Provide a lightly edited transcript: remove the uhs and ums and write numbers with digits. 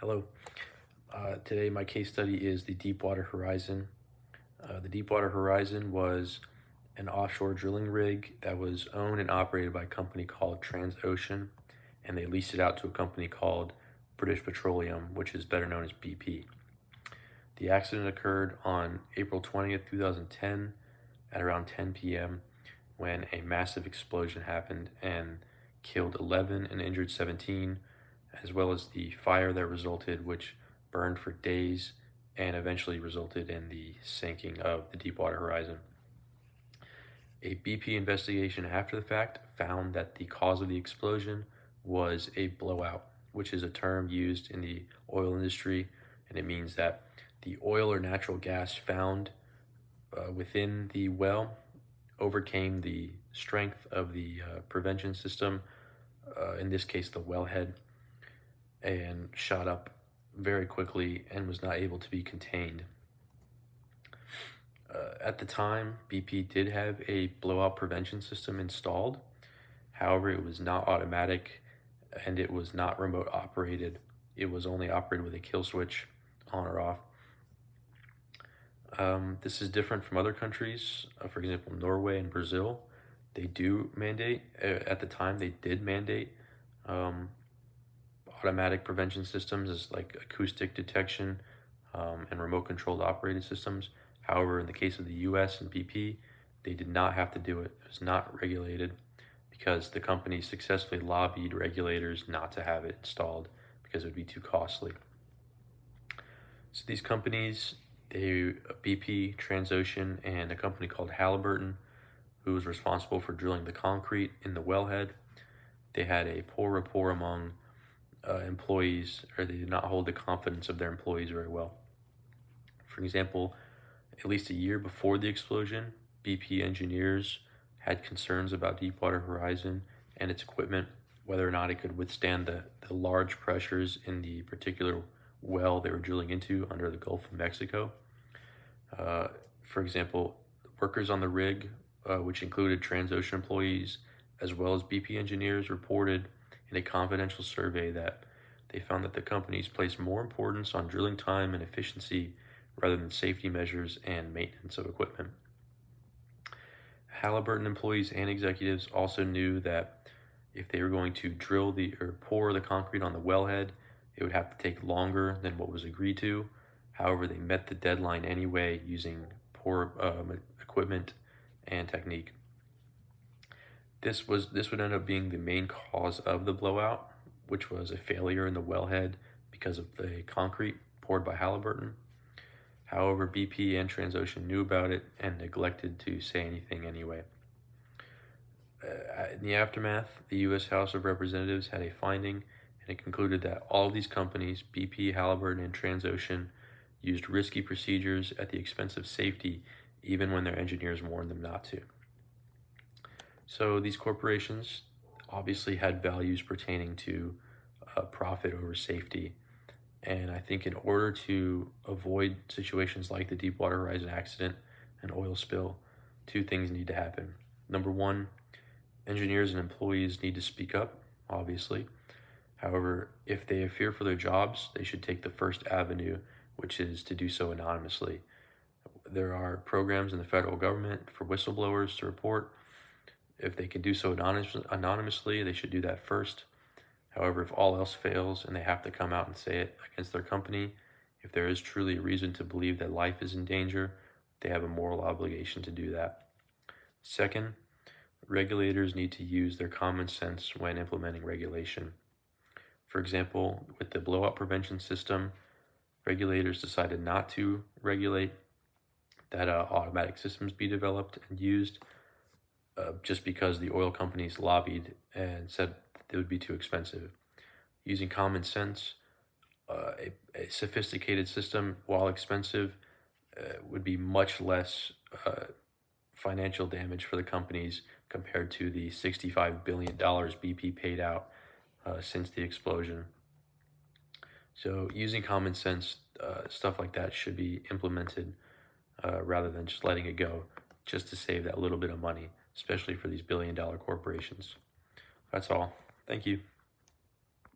Hello. Today my case study is the Deepwater Horizon. The Deepwater Horizon was an offshore drilling rig that was owned and operated by a company called Transocean, and they leased it out to a company called British Petroleum, which is better known as BP. The accident occurred on April 20th, 2010 at around 10 p.m. when a massive explosion happened and killed 11 and injured 17, as well as the fire that resulted, which burned for days and eventually resulted in the sinking of the Deepwater Horizon. A BP investigation after the fact found that the cause of the explosion was a blowout, which is a term used in the oil industry, and it means that the oil or natural gas found within the well overcame the strength of the prevention system, in this case the wellhead, and shot up very quickly and was not able to be contained. At the time, BP did have a blowout prevention system installed. However, it was not automatic and it was not remote operated. It was only operated with a kill switch on or off. This is different from other countries. For example, Norway and Brazil, they do mandate, at the time they did mandate automatic prevention systems as like acoustic detection and remote controlled operated systems. However, in the case of the US and BP, they did not have to do it. It was not regulated because the company successfully lobbied regulators not to have it installed because it would be too costly. So these companies, BP, Transocean, and a company called Halliburton, who was responsible for drilling the concrete in the wellhead, they had a poor rapport among employees, or they did not hold the confidence of their employees very well. For example, at least a year before the explosion, BP engineers had concerns about Deepwater Horizon and its equipment, whether or not it could withstand the large pressures in the particular well they were drilling into under the Gulf of Mexico. For example, workers on the rig, which included Transocean employees as well as BP engineers, reported in a confidential survey that they found that the companies placed more importance on drilling time and efficiency rather than safety measures and maintenance of equipment. Halliburton employees and executives also knew that if they were going to drill or pour the concrete on the wellhead, it would have to take longer than what was agreed to. However, they met the deadline anyway using poor equipment and technique. This would end up being the main cause of the blowout, which was a failure in the wellhead because of the concrete poured by Halliburton. However, BP and Transocean knew about it and neglected to say anything anyway. In the aftermath, the U.S. House of Representatives had a finding, and it concluded that all of these companies, BP, Halliburton, and Transocean, used risky procedures at the expense of safety, even when their engineers warned them not to. So these corporations obviously had values pertaining to profit over safety. And I think in order to avoid situations like the Deepwater Horizon accident and oil spill, two things need to happen. Number one, engineers and employees need to speak up, obviously. However, if they fear for their jobs, they should take the first avenue, which is to do so anonymously. There are programs in the federal government for whistleblowers to report. If they can do so anonymously, they should do that first. However, if all else fails and they have to come out and say it against their company, if there is truly a reason to believe that life is in danger, they have a moral obligation to do that. Second, regulators need to use their common sense when implementing regulation. For example, with the blowout prevention system, regulators decided not to regulate that automatic systems be developed and used just because the oil companies lobbied and said it would be too expensive. Using common sense, a sophisticated system, while expensive, would be much less financial damage for the companies compared to the $65 billion BP paid out since the explosion. So using common sense, stuff like that should be implemented rather than just letting it go just to save that little bit of money, especially for these billion-dollar corporations. That's all. Thank you.